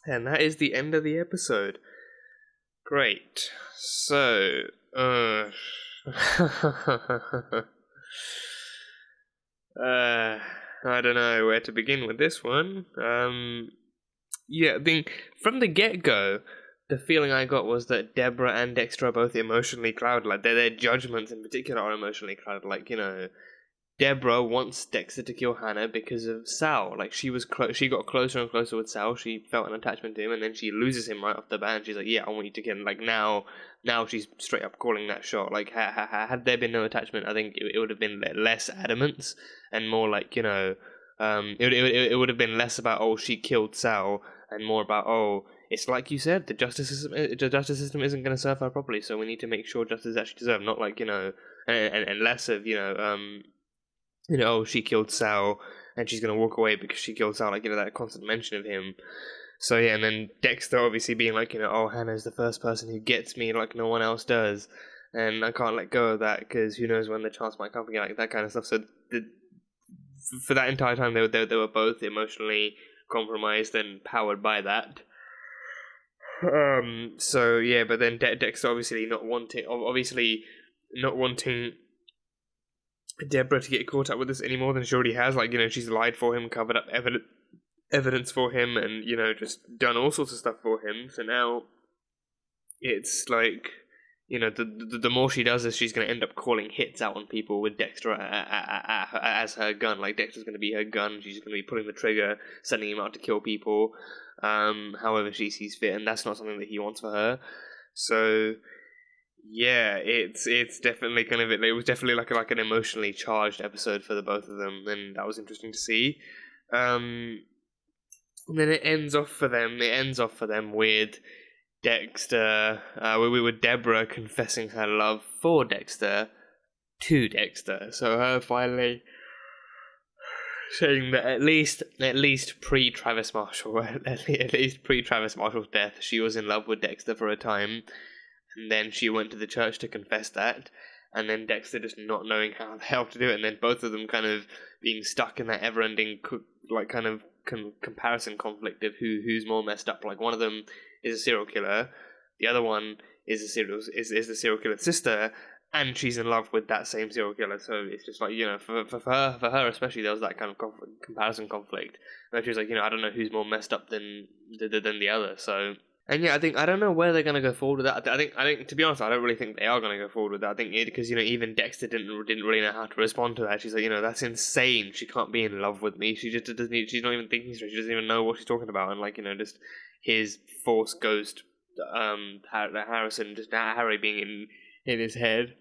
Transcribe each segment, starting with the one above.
And that is the end of the episode. Great. So, I don't know where to begin with this one. Yeah, from the get-go, the feeling I got was that Debra and Dexter are both emotionally clouded. Like, their judgments in particular are emotionally clouded. Like, Debra wants Dexter to kill Hannah because of Sal. Like, she got closer and closer with Sal. She felt an attachment to him, and then she loses him right off the bat. And she's like, "Yeah, I want you to kill him." Like, now she's straight up calling that shot. Like, had there been no attachment, I think it would have been less adamance and more like, it would have been less about, oh, she killed Sal, and more about, oh, it's like you said, the justice system isn't going to serve her properly, so we need to make sure justice is actually deserved. Not like, and less of, oh, she killed Sal, and she's gonna walk away because she killed Sal, like, that constant mention of him. So yeah, and then Dexter obviously being like, oh, Hannah's the first person who gets me like no one else does, and I can't let go of that because who knows when the chance might come again, like that kind of stuff. So for that entire time, they were both emotionally compromised and powered by that. So yeah, but then Dexter obviously not wanting Debra to get caught up with this any more than she already has. Like, she's lied for him, covered up evidence for him, and, just done all sorts of stuff for him. So now it's like, the more she does this, she's going to end up calling hits out on people with Dexter as her gun. Like, Dexter's going to be her gun. She's going to be pulling the trigger, sending him out to kill people, however she sees fit, and that's not something that he wants for her. So yeah, it's definitely it was definitely like an emotionally charged episode for the both of them, and that was interesting to see. And then it ends off for them with Dexter, with Debra confessing her love for Dexter to Dexter. So her finally saying that at least pre Travis Marshall, at least pre Travis Marshall's death, she was in love with Dexter for a time. And then she went to the church to confess that, and then Dexter just not knowing how the hell to do it, and then both of them kind of being stuck in that ever-ending comparison conflict of who's more messed up. Like, one of them is a serial killer, the other one is the serial killer's sister, and she's in love with that same serial killer. So it's just like, for her especially, there was that kind of comparison conflict where she was like, I don't know who's more messed up than the other. So. And yeah, I don't know where they're gonna go forward with that. I think to be honest, I don't really think they are gonna go forward with that. I think because even Dexter didn't really know how to respond to that. She's like, that's insane. She can't be in love with me. She just doesn't. She's not even thinking straight. She doesn't even know what she's talking about. And like, just his Force Ghost, Harrison, just Harry being in his head,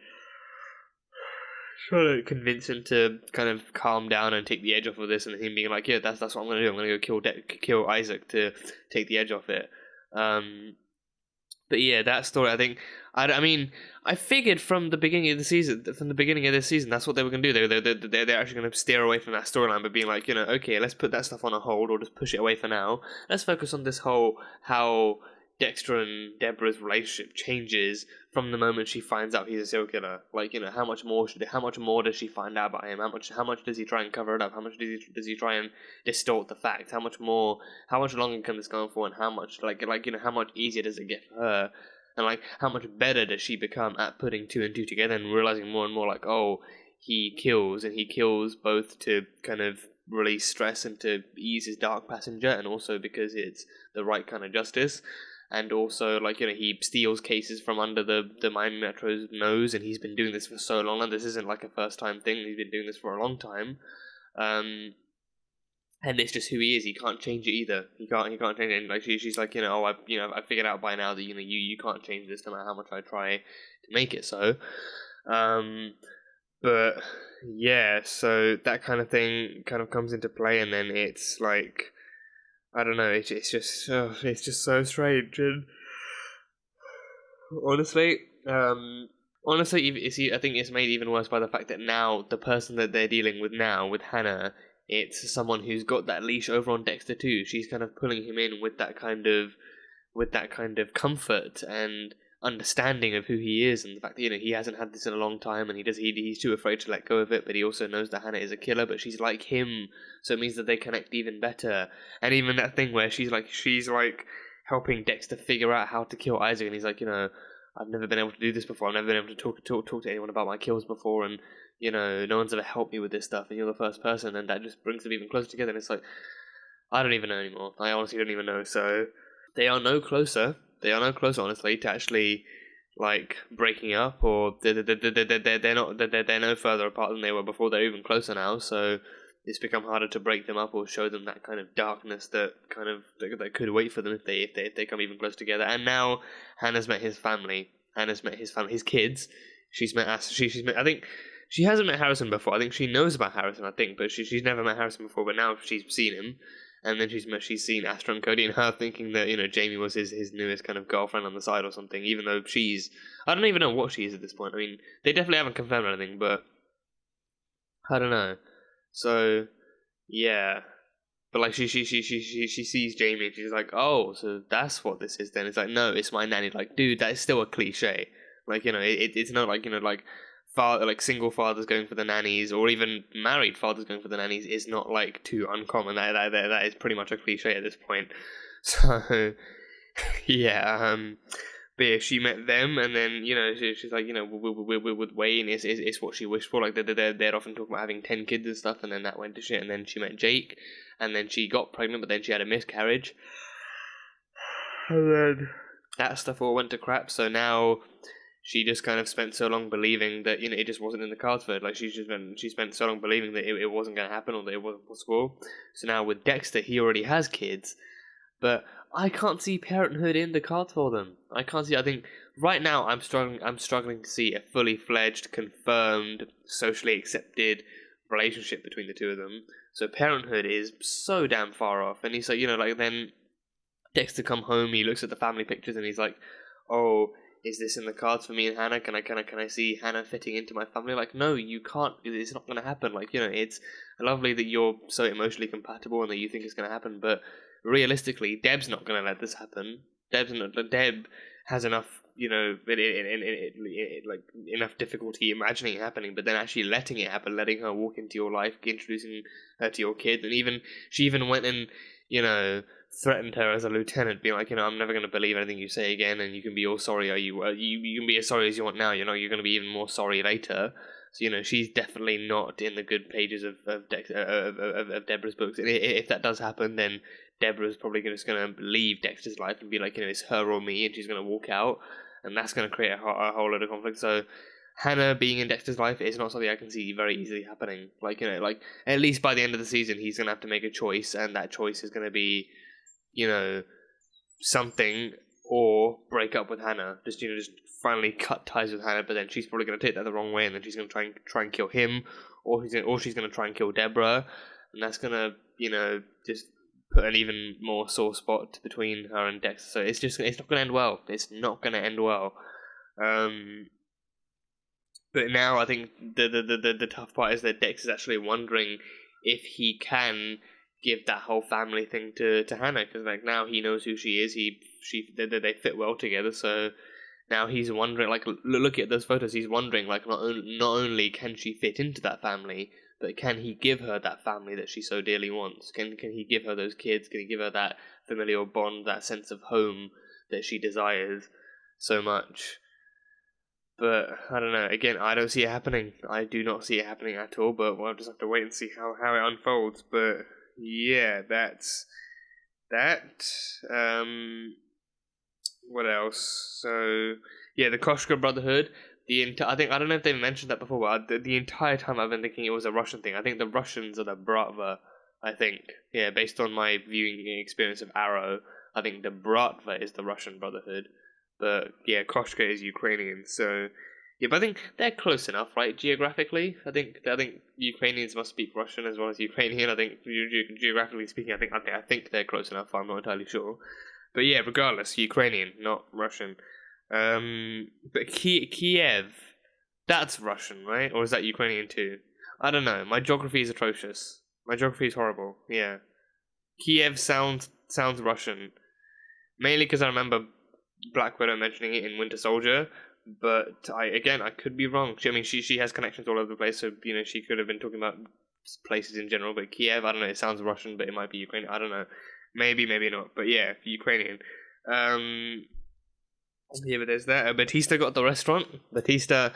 trying to convince him to kind of calm down and take the edge off of this, and him being like, yeah, that's what I'm gonna do. I'm gonna go kill Isaac to take the edge off it. But yeah, that story, I mean, I figured from the beginning of this season, that's what they were going to do. They're actually going to steer away from that storyline, but being like, okay, let's put that stuff on a hold, or just push it away for now. Let's focus on this whole, how Dexter and Debra's relationship changes from the moment she finds out he's a serial killer. Like, how much more does she find out about him? How much does he try and cover it up? How much does he try and distort the facts? How much longer can this go on for? And how much, how much easier does it get for her? And like, how much better does she become at putting two and two together and realizing more and more, like, oh, he kills both to kind of release stress and to ease his dark passenger, and also because it's the right kind of justice. And also, like, he steals cases from under the Miami Metro's nose, and he's been doing this for so long, and this isn't like a first-time thing. He's been doing this for a long time. And it's just who he is. He can't change it either. He can't change it. And like, she's like, I figured out by now that, you can't change this no matter how much I try to make it so. But, yeah, so that kind of thing kind of comes into play, and then it's like, I don't know, it's just so strange, and honestly, I think it's made even worse by the fact that now the person that they're dealing with now, with Hannah, it's someone who's got that leash over on Dexter too. She's kind of pulling him in with that kind of comfort and understanding of who he is, and the fact that he hasn't had this in a long time, and he's too afraid to let go of it. But he also knows that Hannah is a killer, but she's like him, so it means that they connect even better. And even that thing where she's like helping Dexter figure out how to kill Isaac, and he's like, I've never been able to do this before. I've never been able to talk to anyone about my kills before, and no one's ever helped me with this stuff, and you're the first person, and that just brings them even closer together. And it's like, I don't even know anymore. I honestly don't even know. So they are no closer. They are no closer, honestly, to actually like breaking up, or they're no further apart than they were before. They're even closer now. So it's become harder to break them up or show them that kind of darkness that that could wait for them if they come even closer together. And now Hannah's met his family. Hannah's met his kids. She's met us. She's met. I think she hasn't met Harrison before. I think she knows about Harrison. I think, but she's never met Harrison before. But now she's seen him. And then she's seen Astra and Cody, and her thinking that, Jamie was his newest kind of girlfriend on the side or something, even though I don't even know what she is at this point. I mean, they definitely haven't confirmed anything, but I don't know. So, yeah. But like she sees Jamie and she's like, oh, so that's what this is then. It's like, no, it's my nanny. Like, dude, that is still a cliche. Like, it's not like, single fathers going for the nannies, or even married fathers going for the nannies is not like too uncommon. That is pretty much a cliche at this point. So yeah, but yeah, she met them, and then she's like, with Wayne is what she wished for. Like they'd often talk about having 10 kids and stuff, and then that went to shit. And then she met Jake, and then she got pregnant, but then she had a miscarriage, and then that stuff all went to crap. So now she just kind of spent so long believing that it just wasn't in the cards for her. Like she spent so long believing that it wasn't going to happen, or that it wasn't possible. So now with Dexter, he already has kids, but I can't see parenthood in the cards for them. I can't see. I think right now I'm struggling to see a fully fledged, confirmed, socially accepted relationship between the two of them. So parenthood is so damn far off. And he's like, then Dexter come home, he looks at the family pictures, and he's like, oh, is this in the cards for me and Hannah? Can I see Hannah fitting into my family? Like, no, you can't. It's not going to happen. Like, it's lovely that you're so emotionally compatible and that you think it's going to happen, but realistically, Deb's not going to let this happen. Deb has enough, enough difficulty imagining it happening, but then actually letting it happen, letting her walk into your life, introducing her to your kid, and she even went and, threatened her as a lieutenant, being like, I'm never going to believe anything you say again, and you can be all sorry, you can be as sorry as you want now, you're going to be even more sorry later. So, she's definitely not in the good pages of Deborah's books. And if that does happen, then Deborah's probably just going to leave Dexter's life and be like, it's her or me, and she's going to walk out, and that's going to create a whole lot of conflict. So Hannah being in Dexter's life is not something I can see very easily happening. Like, at least by the end of the season, he's going to have to make a choice, and that choice is going to be, something, or break up with Hannah. Just finally cut ties with Hannah, but then she's probably going to take that the wrong way, and then she's going to try and kill him, or she's going to try and kill Debra, and that's going to, just put an even more sore spot between her and Dexter. So it's not going to end well. It's not going to end well. But now I think the tough part is that Dexter's actually wondering if he can give that whole family thing to Hannah, because like now he knows who she is. They fit well together. So now he's wondering, like, look at those photos. He's wondering, like, not only can she fit into that family, but can he give her that family that she so dearly wants? Can he give her those kids? Can he give her that familial bond, that sense of home that she desires so much? But I don't know. Again, I don't see it happening. I do not see it happening at all. But we'll just have to wait and see how it unfolds. But yeah, that's that. What else? So yeah, the Koshka Brotherhood. I don't know if they've mentioned that before, but the entire time I've been thinking it was a Russian thing. I think the Russians are the Bratva. I think, yeah, based on my viewing experience of Arrow, I think the Bratva is the Russian Brotherhood. But yeah, Koshka is Ukrainian. So yeah, but I think they're close enough, right? Geographically, I think Ukrainians must speak Russian as well as Ukrainian. I think geographically speaking, I think they're close enough. I'm not entirely sure, but yeah, regardless, Ukrainian, not Russian. But Kiev, that's Russian, right? Or is that Ukrainian too? I don't know. My geography is atrocious. My geography is horrible. Yeah, Kiev sounds Russian, mainly because I remember Black Widow mentioning it in Winter Soldier, but I could be wrong. She has connections all over the place, so she could have been talking about places in general. But Kiev, I don't know. It sounds Russian, but it might be Ukrainian. I don't know. Maybe not. But yeah, Ukrainian. Yeah, but there's that. Batista got the restaurant. Batista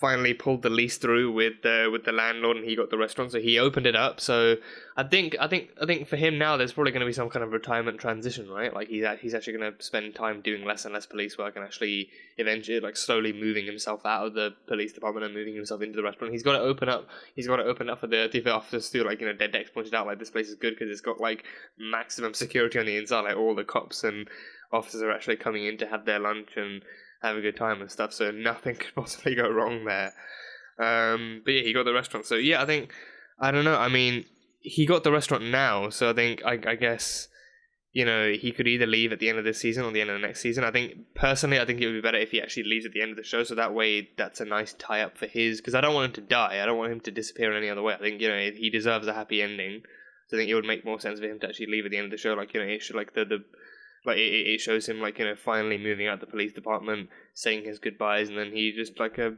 finally pulled the lease through with the landlord, and he got the restaurant. So he opened it up. So I think for him now, there's probably going to be some kind of retirement transition, right? Like he's actually going to spend time doing less and less police work, and actually eventually slowly moving himself out of the police department and moving himself into the restaurant. He's got to open up. He's got to open up for the officers too. Dex pointed out, this place is good because it's got maximum security on the inside. All the cops and officers are actually coming in to have their lunch and have a good time and stuff, so nothing could possibly go wrong there. But yeah, he got the restaurant. So yeah, I don't know. I mean, he got the restaurant now, so I guess he could either leave at the end of this season or the end of the next season. Personally, I think it would be better if he actually leaves at the end of the show, so that way that's a nice tie-up for his, because I don't want him to die. I don't want him to disappear in any other way. I think, he deserves a happy ending, so I think it would make more sense for him to actually leave at the end of the show, it should, it shows him finally moving out the police department, saying his goodbyes, and then he just a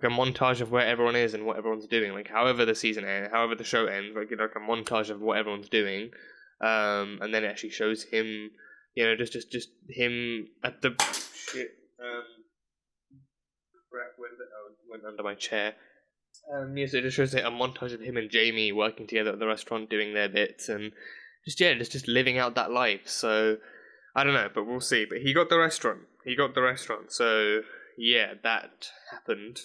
montage of where everyone is and what everyone's doing. However the season ends, however the show ends, a montage of what everyone's doing, and then it actually shows him, just him at the shit. Where did it? Oh, it went under my chair. So it just shows a montage of him and Jamie working together at the restaurant, doing their bits, and just living out that life. So I don't know, but we'll see. But he got the restaurant. So yeah, that happened.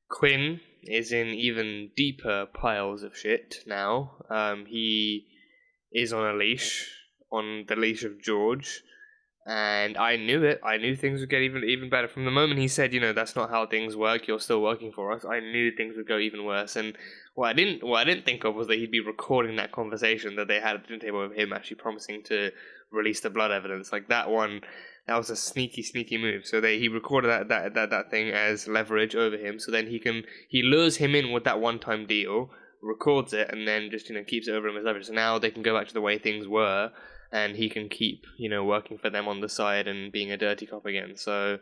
Quinn is in even deeper piles of shit now. He is on the leash of George, and I knew it. I knew things would get even better from the moment he said, that's not how things work. You're still working for us. I knew things would go even worse. And what I didn't think of was that he'd be recording that conversation that they had at the dinner table of him actually promising to release the blood evidence. That was a sneaky move. So he recorded that thing as leverage over him. So then he lures him in with that one-time deal, records it, and then just keeps it over him as leverage. So now they can go back to the way things were, and he can keep working for them on the side and being a dirty cop again. So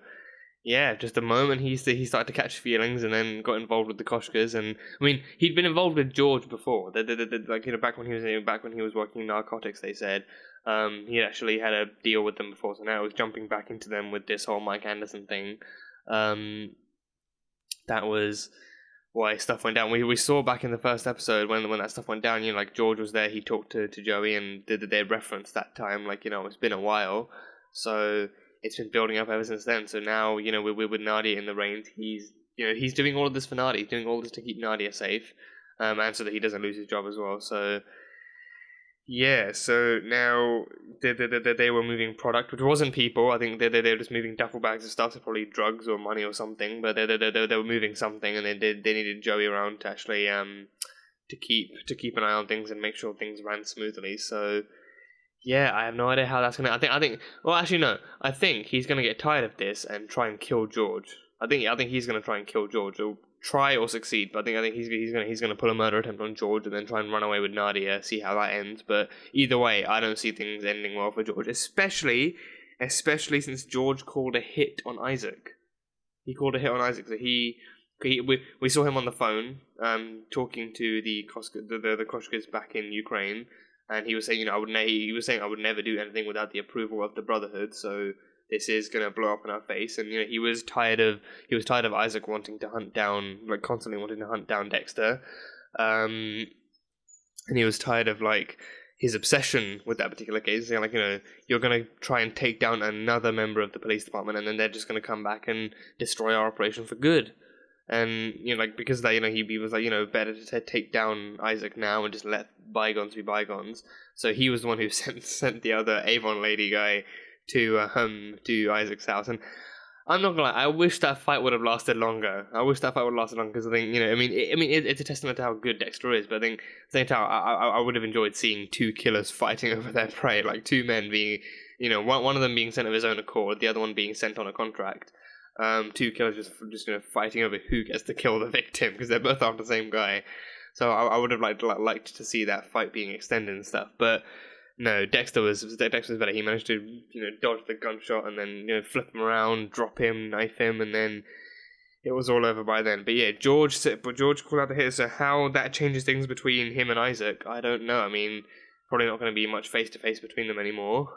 yeah, just the moment he started to catch feelings, and then got involved with the Koshkas, and he'd been involved with George before. Back when he was working narcotics, they said he actually had a deal with them before. So now it was jumping back into them with this whole Mike Anderson thing. That was why stuff went down. We saw back in the first episode when that stuff went down. George was there. He talked to Joey, and they referenced that time. It's been a while, so it's been building up ever since then. So now, we're with Nadia in the reins. He's doing all of this for Nadia. He's doing all this to keep Nadia safe, and so that he doesn't lose his job as well. So yeah, so now they were moving product, which wasn't people. I think they were just moving duffel bags of stuff, so probably drugs or money or something. But they were moving something, and they needed Joey around to actually to keep an eye on things and make sure things ran smoothly. So yeah, I have no idea how that's gonna. I think. Well, actually, no. I think he's gonna get tired of this and try and kill George. I think he's gonna try and kill George. Or try or succeed, but I think he's gonna pull a murder attempt on George and then try and run away with Nadia. See how that ends. But either way, I don't see things ending well for George, especially since George called a hit on Isaac. He called a hit on Isaac. So we saw him on the phone, talking to the Koshkas back in Ukraine. And he was saying, I would never do anything without the approval of the Brotherhood. So this is gonna blow up in our face. And he was tired of Isaac wanting to hunt down, constantly wanting to hunt down Dexter. And he was tired of his obsession with that particular case. Saying you're gonna try and take down another member of the police department, and then they're just gonna come back and destroy our operation for good. And because of that, he was better to take down Isaac now and just let bygones be bygones. So he was the one who sent the other Avon lady guy to Isaac's house. And I'm not gonna lie, I wish that fight would have lasted longer. Because I think it's a testament to how good Dexter is. But I think at the same time, I would have enjoyed seeing two killers fighting over their prey, two men being, one of them being sent of his own accord, the other one being sent on a contract. Two killers just fighting over who gets to kill the victim, because they're both after the same guy. So I would have liked to see that fight being extended and stuff. But No, Dexter was better. He managed to, dodge the gunshot and then, flip him around, drop him, knife him, and then it was all over by then. But yeah, George called out the hit. So how that changes things between him and Isaac, I don't know. I mean, probably not going to be much face to face between them anymore.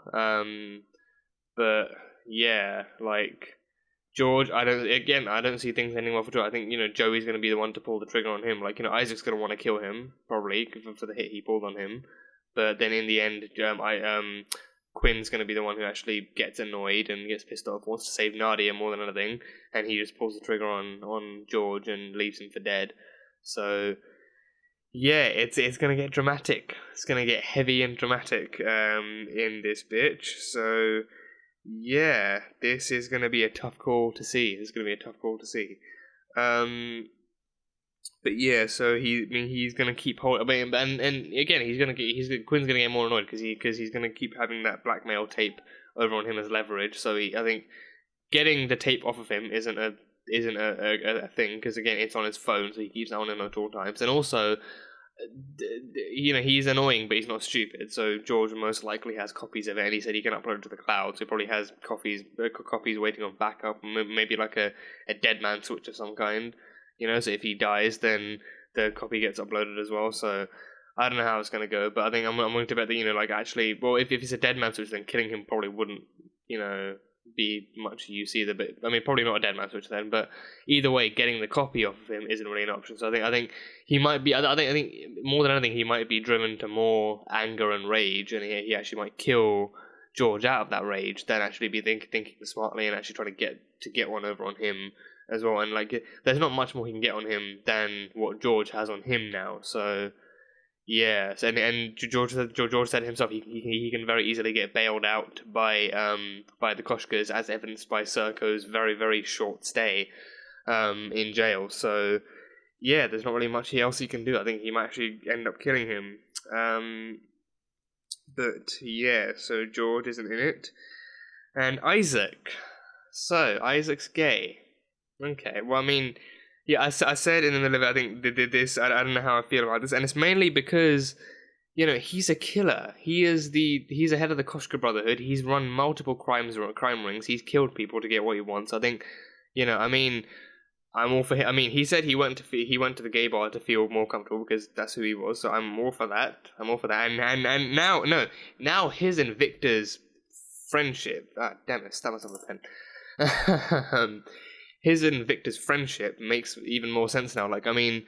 But yeah, like George, I don't see things ending well for George. I think Joey's going to be the one to pull the trigger on him. Like Isaac's going to want to kill him probably for the hit he pulled on him. But then in the end, Quinn's going to be the one who actually gets annoyed and gets pissed off, wants to save Nadia more than anything, and he just pulls the trigger on George and leaves him for dead. So yeah, it's going to get dramatic. It's going to get heavy and dramatic in this bitch. So yeah, this is going to be a tough call to see. But yeah, so he's gonna keep holding, and again Quinn's gonna get more annoyed because he's gonna keep having that blackmail tape over on him as leverage. So I think getting the tape off of him isn't a thing, because again it's on his phone, so he keeps that on him at all times. And also, he's annoying, but he's not stupid. So George most likely has copies of it, and he said he can upload it to the cloud, so he probably has copies waiting on backup, maybe like a dead man switch of some kind. So if he dies, then the copy gets uploaded as well. So I don't know how it's going to go, but I think I'm going to bet that, actually, well, if it's a dead man switch, then killing him probably wouldn't, be much use either. But I mean, probably not a dead man switch then. But either way, getting the copy off of him isn't really an option. So I think he might be. I think more than anything, he might be driven to more anger and rage, and he actually might kill George out of that rage than actually be thinking smartly and actually trying to get one over on him as well. And there's not much more he can get on him than what George has on him now. So yeah, and George said himself he can very easily get bailed out by the Koshkas, as evidenced by Sirko's very, very short stay in jail. So yeah, there's not really much else he can do. I think he might actually end up killing him. But yeah, so George isn't in it, and Isaac. So Isaac's gay. Okay, well, I mean, yeah, I said in the middle of it, I think this, I don't know how I feel about this, and it's mainly because, he's a killer. He's the head of the Koshka Brotherhood. He's run multiple crime rings. He's killed people to get what he wants. I think, I mean, I'm all for him. I mean, he said he went to the gay bar to feel more comfortable because that's who he was. So I'm all for that. And now his and Victor's friendship. Ah, damn it! Stab myself with a pen. His and Victor's friendship makes even more sense now. Like, I mean,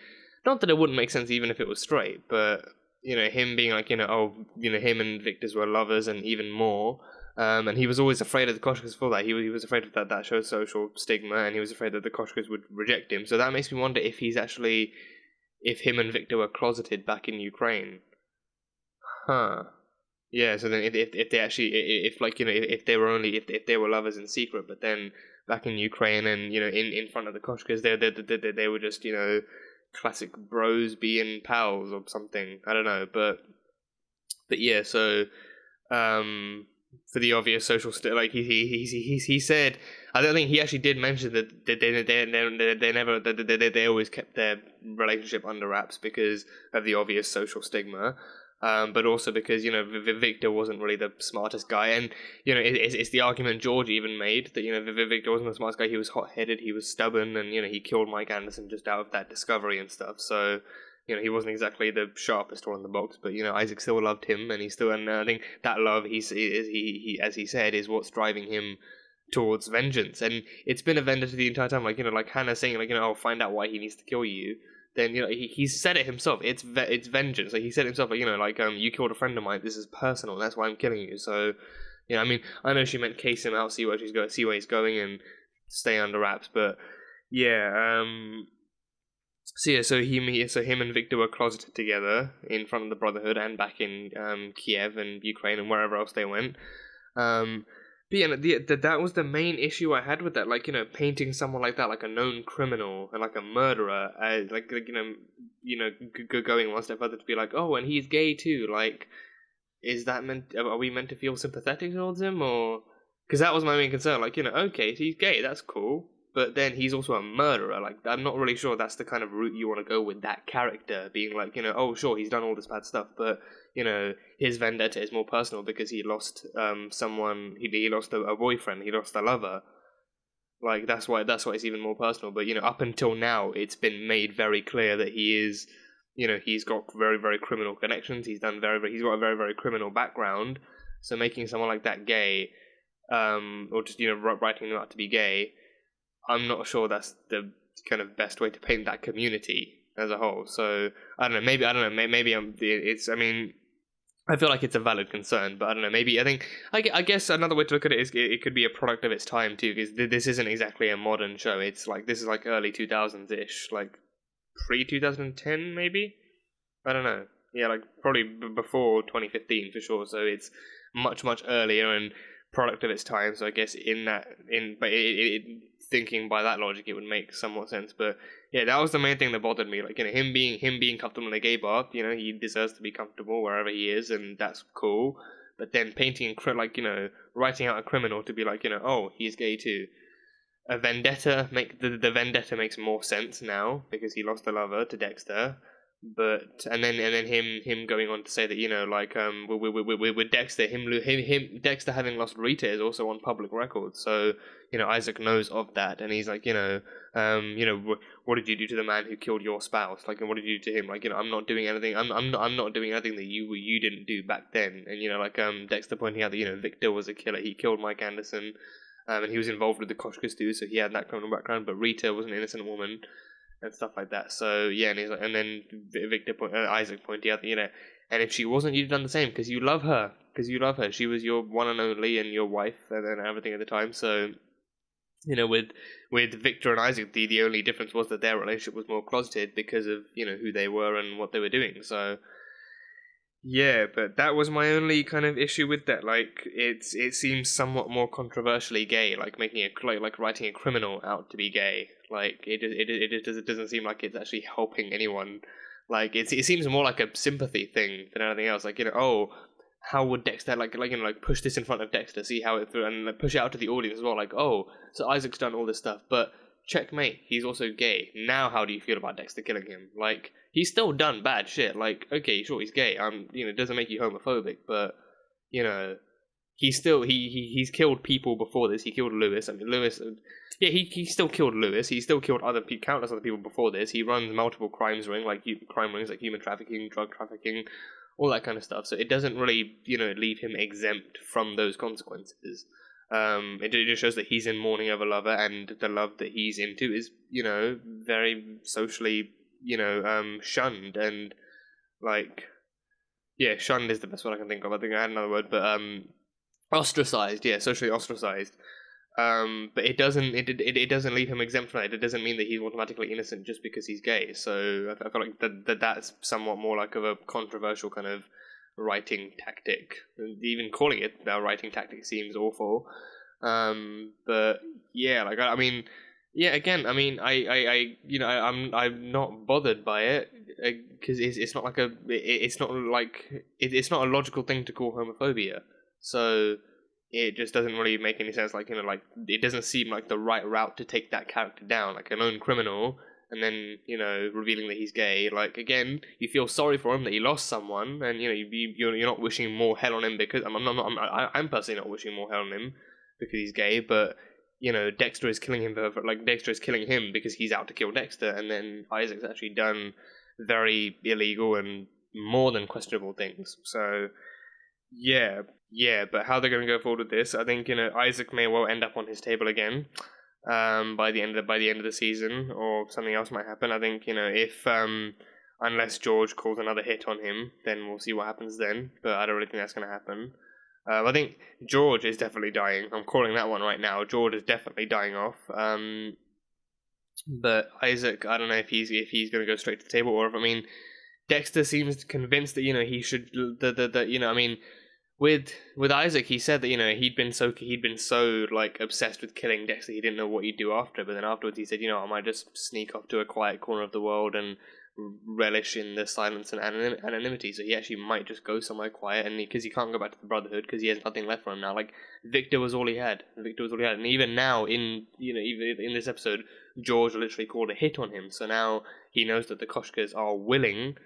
not that it wouldn't make sense even if it was straight, but him being like, him and Victor's were lovers and even more. And he was always afraid of the Koshkas for that. He was afraid of that shows social stigma, and he was afraid that the Koshkas would reject him. So that makes me wonder if him and Victor were closeted back in Ukraine. Huh. Yeah. So then, if they actually, if they were lovers in secret, but then back in Ukraine and in front of the Koshkas, they were just classic bros being pals or something. I don't know, but yeah. So for the obvious social he said, I don't think he actually did mention that they always kept their relationship under wraps because of the obvious social stigma. But also because, Victor wasn't really the smartest guy. And, it's the argument George even made that, Victor wasn't the smartest guy. He was hot-headed, he was stubborn, and, he killed Mike Anderson just out of that discovery and stuff. So, he wasn't exactly the sharpest one in the box. But, Isaac still loved him, and I think that love, he as he said, is what's driving him towards vengeance. And it's been a vendetta the entire time. Like Hannah saying, I'll find out why he needs to kill you. Then he said it himself. It's vengeance. Like he said it himself. You killed a friend of mine. This is personal. That's why I'm killing you. So, I mean, I know she meant case him out, see where he's going, and stay under wraps. But yeah. So him and Victor were closeted together in front of the Brotherhood and back in Kiev and Ukraine and wherever else they went. But yeah, that was the main issue I had with that. Painting someone like that, like a known criminal and like a murderer, going one step further to be like, oh, and he's gay too. Like, is that are we meant to feel sympathetic towards him, or because that was my main concern? Okay, so he's gay, that's cool. but then he's also a murderer. Like, I'm not really sure that's the kind of route you want to go with that character, being like, oh, sure, he's done all this bad stuff, but, his vendetta is more personal because he lost someone, he lost a boyfriend, he lost a lover. Like, that's why it's even more personal. But, up until now, it's been made very clear that he is, he's got very, very criminal connections. He's got a very, very criminal background. So making someone like that gay, or just, writing them out to be gay, I'm not sure that's the kind of best way to paint that community as a whole. So, I don't know, maybe I feel like it's a valid concern, but I don't know, I guess another way to look at it is it could be a product of its time too, because this isn't exactly a modern show. It's like, this is like early 2000s-ish, like pre-2010 maybe? I don't know. Yeah, like probably before 2015 for sure, so it's much, much earlier and product of its time, so I guess thinking by that logic, it would make somewhat sense. But yeah, that was the main thing that bothered me. Like, him being comfortable in a gay bar, he deserves to be comfortable wherever he is, and that's cool. But then painting writing out a criminal to be like, oh, he's gay too. A vendetta the vendetta makes more sense now because he lost a lover to Dexter. But and then him going on to say that with Dexter, Dexter having lost Rita is also on public record, so Isaac knows of that, and he's like, what did you do to the man who killed your spouse? Like, and what did you do to him? Like, I'm not doing anything. I'm not doing anything that you didn't do back then. And Dexter pointing out that Victor was a killer. He killed Mike Anderson, and he was involved with the Koshkas too, so he had that criminal background. But Rita was an innocent woman. And stuff like that. So yeah, and he's like, and then Isaac pointed out that and if she wasn't, you'd done the same because you love her. She was your one and only and your wife and everything at the time. So with Victor and Isaac, the only difference was that their relationship was more closeted because of who they were and what they were doing. So yeah, but that was my only kind of issue with that. Like, it seems somewhat more controversially gay, like making like writing a criminal out to be gay. Like, it doesn't seem like it's actually helping anyone. Like, it seems more like a sympathy thing than anything else. Like, oh, how would Dexter like push this in front of Dexter, see how it through, and push it out to the audience as well. Like, oh, so Isaac's done all this stuff, but checkmate, he's also gay. Now, how do you feel about Dexter killing him? Like, he's still done bad shit. Like, okay, sure, he's gay. It doesn't make you homophobic, but he's still he's killed people before this. He killed Lewis. I mean, Lewis. Yeah, he still killed Lewis. He still killed countless other people before this. He runs multiple crime rings like human trafficking, drug trafficking, all that kind of stuff. So it doesn't really leave him exempt from those consequences. It just shows that he's in mourning of a lover, and the love that he's into is very socially shunned, and like, yeah, shunned is the best word I can think of. I think I had another word, but ostracized. Yeah, socially ostracized. But it doesn't leave him exempt from that. It doesn't mean that he's automatically innocent just because he's gay. So I feel like that's somewhat more like of a controversial kind of writing tactic. Even calling it a writing tactic seems awful. But yeah, like, I mean, yeah, again, I mean, I'm not bothered by it because it's not a logical thing to call homophobia. So it just doesn't really make any sense. Like, like, it doesn't seem like the right route to take that character down, like a known criminal, and then revealing that he's gay. Like, again, you feel sorry for him that he lost someone, and you're not wishing more hell on him because I'm personally not wishing more hell on him because he's gay, but Dexter is killing him Dexter is killing him because he's out to kill Dexter, and then Isaac's actually done very illegal and more than questionable things. So yeah, but how they're going to go forward with this, I think Isaac may well end up on his table again by the end of the season, or something else might happen. I think if unless George calls another hit on him, then we'll see what happens then. But I don't really think that's going to happen. I think George is definitely dying. I'm calling that one right now. George is definitely dying off. But Isaac, I don't know if he's going to go straight to the table, or if, I mean, Dexter seems convinced that he should I mean, with Isaac, he said that he'd been so like obsessed with killing Dexter, he didn't know what he'd do after. But then afterwards, he said, I might just sneak off to a quiet corner of the world and relish in the silence and anonymity, so he actually might just go somewhere quiet, and because he can't go back to the Brotherhood because he has nothing left for him now. Like, Victor was all he had. And even now, even in this episode, George literally called a hit on him. So now he knows that the Koshkas are willing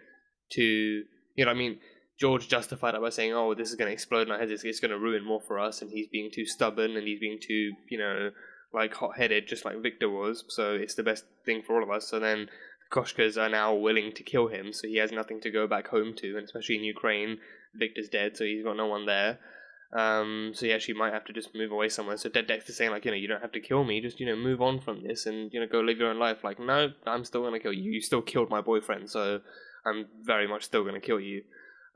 to, George justified it by saying, "Oh, this is going to explode in our heads. It's going to ruin more for us," and he's being too stubborn, and he's being too, hot-headed, just like Victor was. So it's the best thing for all of us. So then the Koshkas are now willing to kill him, so he has nothing to go back home to, and especially in Ukraine, Victor's dead, so he's got no one there. So he actually might have to just move away somewhere. So Dexter's saying, like, you don't have to kill me, just, move on from this and, go live your own life. Like, no, I'm still going to kill you. You still killed my boyfriend, so I'm very much still going to kill you.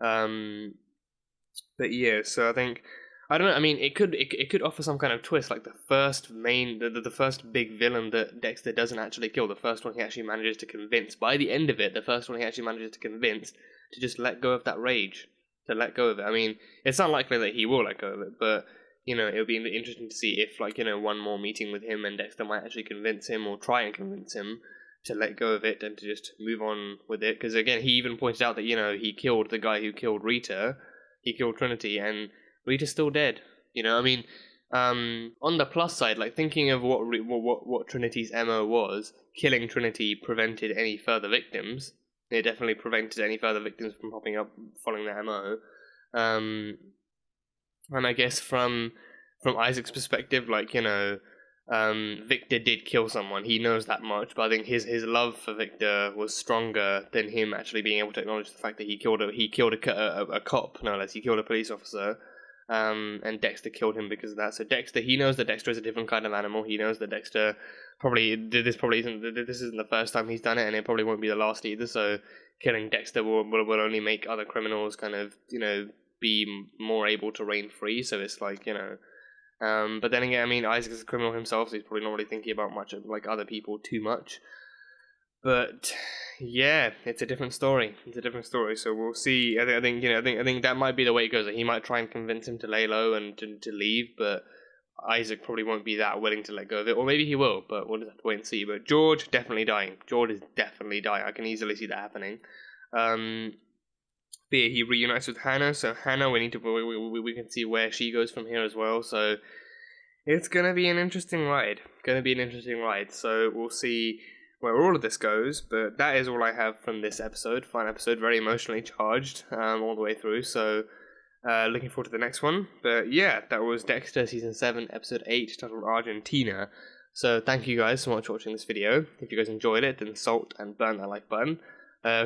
But yeah, so I think, I don't know, I mean, it could offer some kind of twist, like the first big villain that Dexter doesn't actually kill, the first one he actually manages to convince, by the end of it, the first one he actually manages to convince to just let go of that rage, to let go of it. I mean, it's unlikely that he will let go of it, but, it'll be interesting to see if, one more meeting with him and Dexter might actually convince him, or try and convince him to let go of it and to just move on with it. Because again, he even pointed out that, he killed the guy who killed Rita, he killed Trinity, and Rita's still dead. On the plus side, like, thinking of what Trinity's MO was, killing Trinity prevented any further victims. It definitely prevented any further victims from popping up following that MO. And I guess from Isaac's perspective, Victor did kill someone. He knows that much, but I think his love for Victor was stronger than him actually being able to acknowledge the fact that he killed a cop, no less. He killed a police officer, and Dexter killed him because of that. So Dexter, he knows that Dexter is a different kind of animal. He knows that Dexter this isn't the first time he's done it, and it probably won't be the last either. So killing Dexter will only make other criminals kind of be more able to reign free. So it's like, but then again, I mean, Isaac is a criminal himself, so he's probably not really thinking about much of other people too much. But yeah, it's a different story. So we'll see. I think that might be the way it goes. He might try and convince him to lay low and to leave, but Isaac probably won't be that willing to let go of it, or maybe he will. But we'll just have to wait and see. But George definitely dying. George is definitely dying. I can easily see that happening. But yeah, he reunites with Hannah. So Hannah, we can see where she goes from here as well. So it's gonna be an interesting ride. So we'll see where all of this goes. But that is all I have from this episode. Fun episode, very emotionally charged all the way through. So looking forward to the next one. But yeah, that was Dexter Season 7, Episode 8, titled Argentina. So thank you guys so much for watching this video. If you guys enjoyed it, then salt and burn that like button.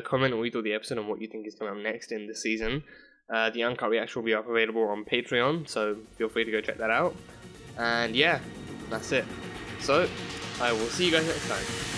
Comment what you thought of the episode and what you think is coming up next in the season. The uncut reaction will be available on Patreon, so feel free to go check that out. And yeah, that's it. So I will see you guys next time.